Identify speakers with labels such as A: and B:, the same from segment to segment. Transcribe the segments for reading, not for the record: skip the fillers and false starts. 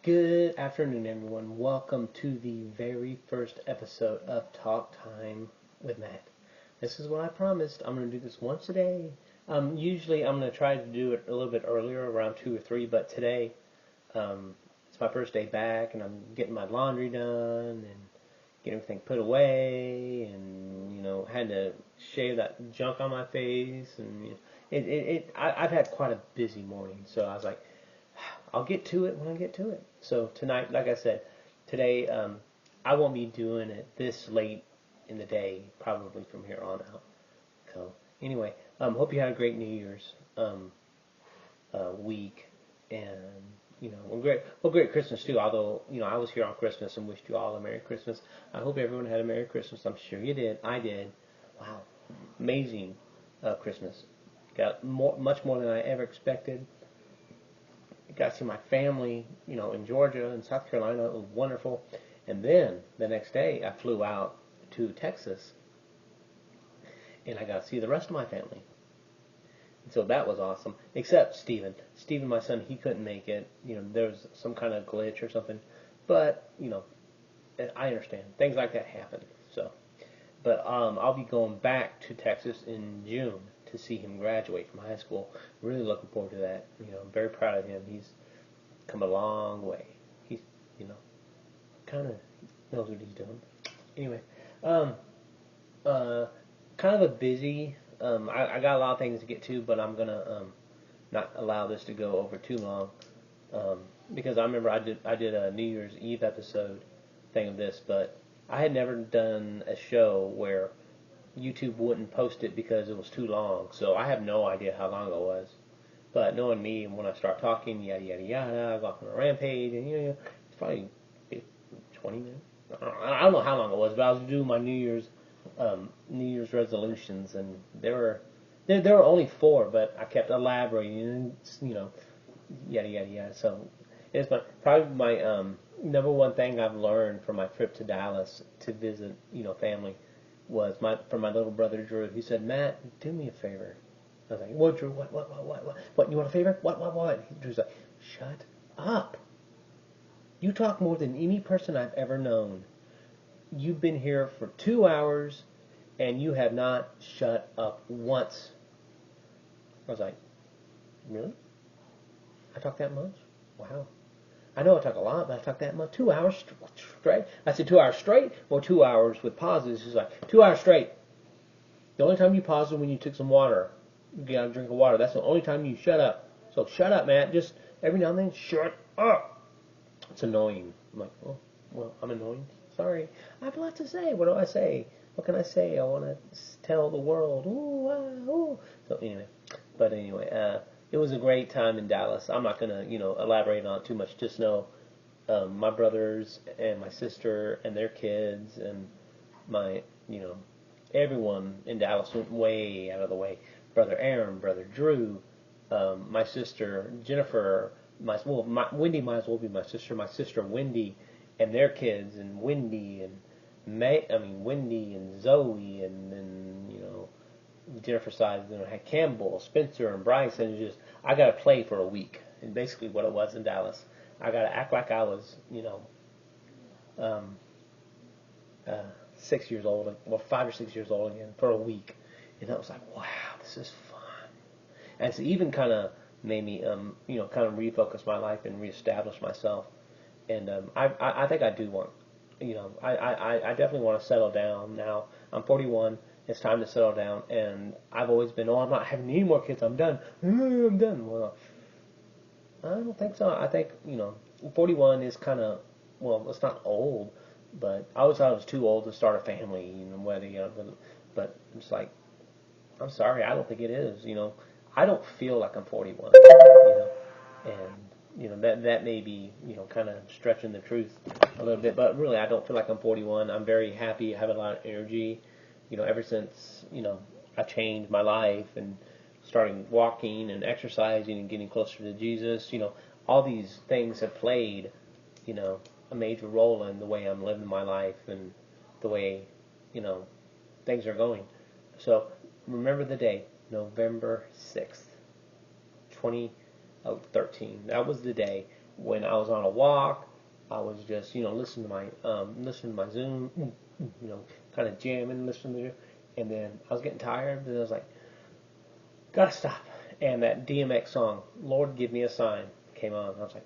A: Good afternoon, everyone. Welcome to the very first episode of Talk Time with Matt. This is what I promised. I'm going to do this once a day. Usually, I'm going to try to do it a little bit earlier, around 2 or 3, but today, it's my first day back, and I'm getting my laundry done and getting everything put away, and had to shave that junk on my face, and I've had quite a busy morning, so I was like, I'll get to it when I get to it. So tonight, like I said, today I won't be doing it this late in the day, probably from here on out. So anyway, hope you had a great New Year's week, and great Christmas too. Although I was here on Christmas and wished you all a Merry Christmas. I hope everyone had a Merry Christmas. I'm sure you did. I did. Wow, amazing Christmas. Got much more than I ever expected. Got to see my family, in Georgia and South Carolina. It was wonderful. And then the next day, I flew out to Texas, and I got to see the rest of my family. And so that was awesome. Except Steven. Steven, my son, he couldn't make it. There was some kind of glitch or something. But I understand things like that happen. But I'll be going back to Texas in June to see him graduate from high school. Really looking forward to that. I'm very proud of him. He's come a long way. He's, kind of knows what he's doing. Anyway, kind of a busy. I got a lot of things to get to, but I'm gonna not allow this to go over too long. Because I remember I did a New Year's Eve episode thing of this, but I had never done a show where YouTube wouldn't post it because it was too long. So I have no idea how long it was. But knowing me, when I start talking, yada yada yada, I go off on a rampage, and it's probably 20 minutes. I don't know how long it was, but I was doing my New Year's resolutions, and there were only 4, but I kept elaborating, and yada yada yada. So it's probably my number one thing I've learned from my trip to Dallas to visit family was from my little brother Drew. He said, "Matt, do me a favor." I was like, "What, Drew? What? What? You want a favor? What?" Drew's like, "Shut up. You talk more than any person I've ever known. You've been here for 2 hours, and you have not shut up once." I was like, "Really? I talk that much? Wow. I know I talk a lot, but I talk that much. 2 hours straight?" I said, 2 hours straight or 2 hours with pauses? He's like, 2 hours straight. The only time you pause is when you took some water. You got a drink of water. That's the only time you shut up. So shut up, Matt. Just every now and then, shut up. It's annoying. I'm like, oh, well, I'm annoying. Sorry. I have a lot to say. What do I say? What can I say? I want to tell the world. Ooh, ooh. So anyway, it was a great time in Dallas. I'm not going to, elaborate on it too much. Just know my brothers and my sister and their kids and my, everyone in Dallas went way out of the way. Brother Aaron, Brother Drew, my sister Jennifer, Wendy might as well be my sister. My sister Wendy and their kids, and Wendy and Wendy and Zoe, and then Jennifer's side, had Campbell, Spencer, and Bryce, and I got to play for a week. And basically what it was in Dallas, I got to act like I was 6 years old, well 5 or 6 years old again for a week, and I was like, wow, this is fun. And it's even kind of made me kind of refocus my life and reestablish myself. And I think I do want, I definitely want to settle down now. I'm 41. It's time to settle down. And I've always been, I'm not having any more kids. I'm done. I'm done. Well, I don't think so. I think 41 is kind of, well, it's not old, but I always thought it was too old to start a family. But it's like, I'm sorry, I don't think it is. I don't feel like I'm 41. And that may be kind of stretching the truth a little bit, but really I don't feel like I'm 41. I'm very happy, I have a lot of energy. Ever since I changed my life and starting walking and exercising and getting closer to Jesus, all these things have played a major role in the way I'm living my life and the way things are going. So remember the day, November 6th, 13. That was the day when I was on a walk. I was just, listening to my Zoom, kind of jamming, listening to, and then I was getting tired, and I was like, gotta stop. And that DMX song, Lord Give Me a Sign, came on. I was like,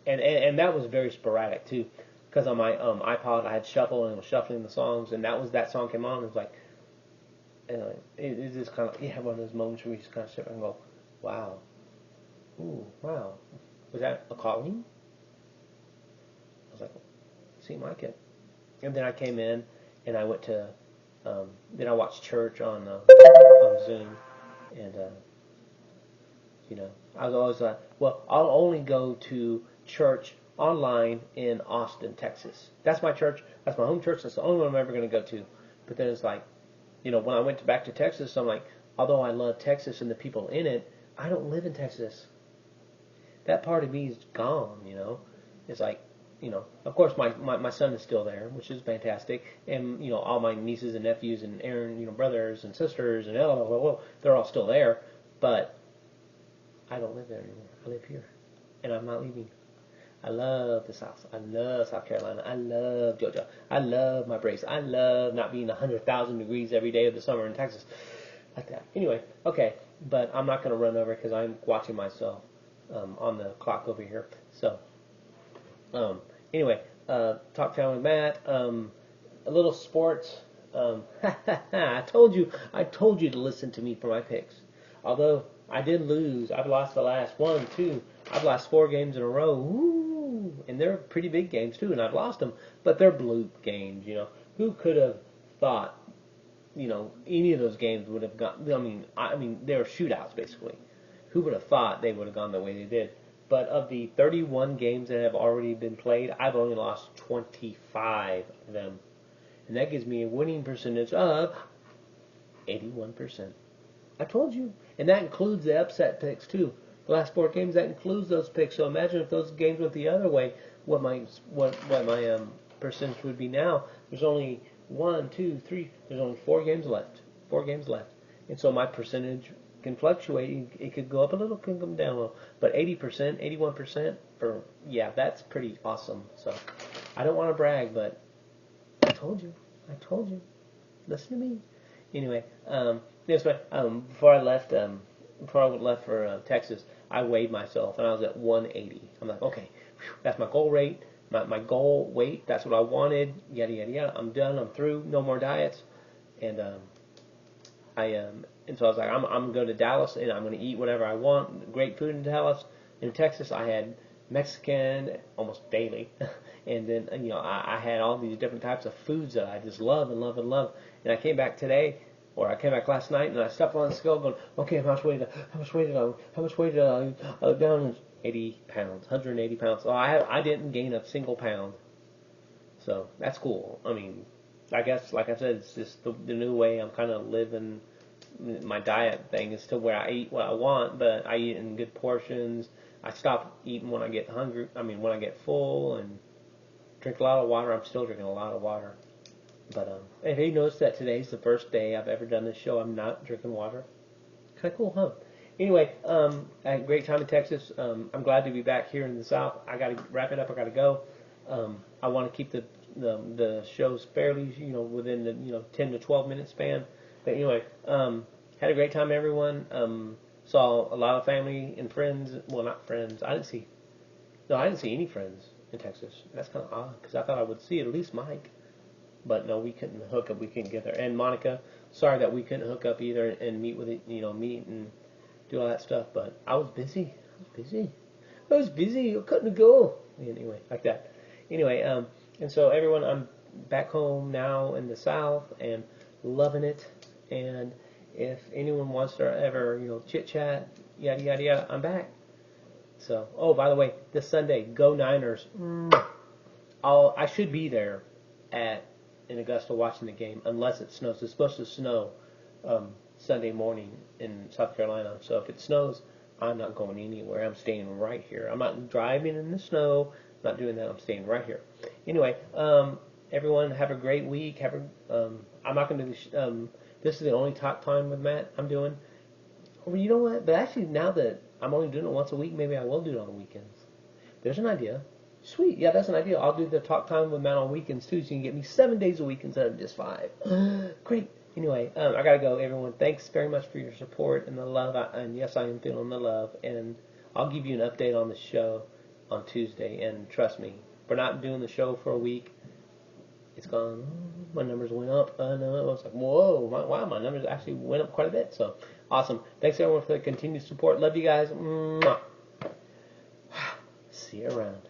A: and that was very sporadic too, because on my iPod I had shuffle and it was shuffling the songs, and that song came on. And it was like, it's just kind of one of those moments where you just kind of sit there and go, wow, ooh, wow, was that a calling? I was like, seemed like it. And then I came in and I went to, then I watched church on Zoom, and I was always like, well, I'll only go to church online in Austin, Texas. That's my church. That's my home church. That's the only one I'm ever going to go to. But then it's like, when I went back to Texas, I'm like, although I love Texas and the people in it, I don't live in Texas. That part of me is gone, It's like, of course my son is still there, which is fantastic. And, all my nieces and nephews and Aaron, brothers and sisters and they're all still there. But I don't live there anymore. I live here. And I'm not leaving. I love the South. I love South Carolina. I love Georgia. I love my Braves. I love not being 100,000 degrees every day of the summer in Texas. Like that. Anyway, okay. But I'm not going to run over because I'm watching myself on the clock over here. So, anyway, Talk Town with Matt. A little sports. I told you to listen to me for my picks. Although I did lose. I've lost the last I've lost 4 games in a row. Woo! And they're pretty big games too, and I've lost them. But they're bloop games, Who could have thought, any of those games would have gone? I mean, they're shootouts basically. Who would have thought they would have gone the way they did? But of the 31 games that have already been played, I've only lost 25 of them, and that gives me a winning percentage of 81%. I told you. And that includes the upset picks, too. The last 4 games, that includes those picks. So imagine if those games went the other way, what my percentage would be now. There's only 1, 2, 3. There's only 4 games left. 4 games left. And so my percentage can fluctuate. It could go up a little, can come down a little. But 80%, 81%, that's pretty awesome. So I don't want to brag, but I told you. Listen to me. Anyway, before I left for Texas, I weighed myself and I was at 180. I'm like, okay, that's my goal rate, my goal weight. That's what I wanted. Yada yada yada. I'm done. I'm through. No more diets. And and so I was like, I'm going to go to Dallas and I'm going to eat whatever I want. Great food in Dallas. In Texas, I had Mexican almost daily, and then I had all these different types of foods that I just love and love and love. And I came back today. Or I came back last night and I stepped on the scale going, okay, how much weight did I down? 80 pounds, 180 pounds. So I didn't gain a single pound. So that's cool. I mean, I guess, like I said, it's just the new way I'm kind of living. My diet thing is to where I eat what I want, but I eat in good portions. I stop eating when I get hungry. When I get full, and drink a lot of water. I'm still drinking a lot of water. But if you noticed that today's the first day I've ever done this show, I'm not drinking water. Kind of cool, huh? Anyway, I had a great time in Texas. I'm glad to be back here in the South. I got to wrap it up. I got to go. I want to keep the shows fairly, within the 10 to 12 minute span. But anyway, had a great time, everyone. Saw a lot of family and friends. Well, not friends. I didn't see any friends in Texas. That's kind of odd because I thought I would see at least Mike. But no, we couldn't hook up. We couldn't get there. And Monica, sorry that we couldn't hook up either and meet with it, meet and do all that stuff. But I was busy. I couldn't go. Anyway, like that. Anyway, and so everyone, I'm back home now in the South and loving it. And if anyone wants to ever, chit chat, yada yada yada, I'm back. So, oh, by the way, this Sunday, go Niners. I should be there in Augusta watching the game, unless it snows. It's supposed to snow Sunday morning in South Carolina. So if it snows, I'm not going anywhere. I'm staying right here. I'm not driving in the snow. I'm not doing that. I'm staying right here. Anyway, everyone, have a great week. I'm not going to do this is the only Talk Time with Matt I'm doing. Well, you know what? But actually, now that I'm only doing it once a week. Maybe I will do it on the weekends. There's an idea. Sweet. Yeah, that's an idea. I'll do the talk time with Matt on weekends too, so you can get me 7 days a week instead of just 5. Great. Anyway, I gotta go, everyone. Thanks very much for your support and the love. And yes, I am feeling the love. And I'll give you an update on the show on Tuesday. And trust me, we're not doing the show for a week. It's gone. My numbers went up. I was like, whoa, wow, my numbers actually went up quite a bit. So awesome. Thanks everyone for the continued support. Love you guys. Mwah. See you around.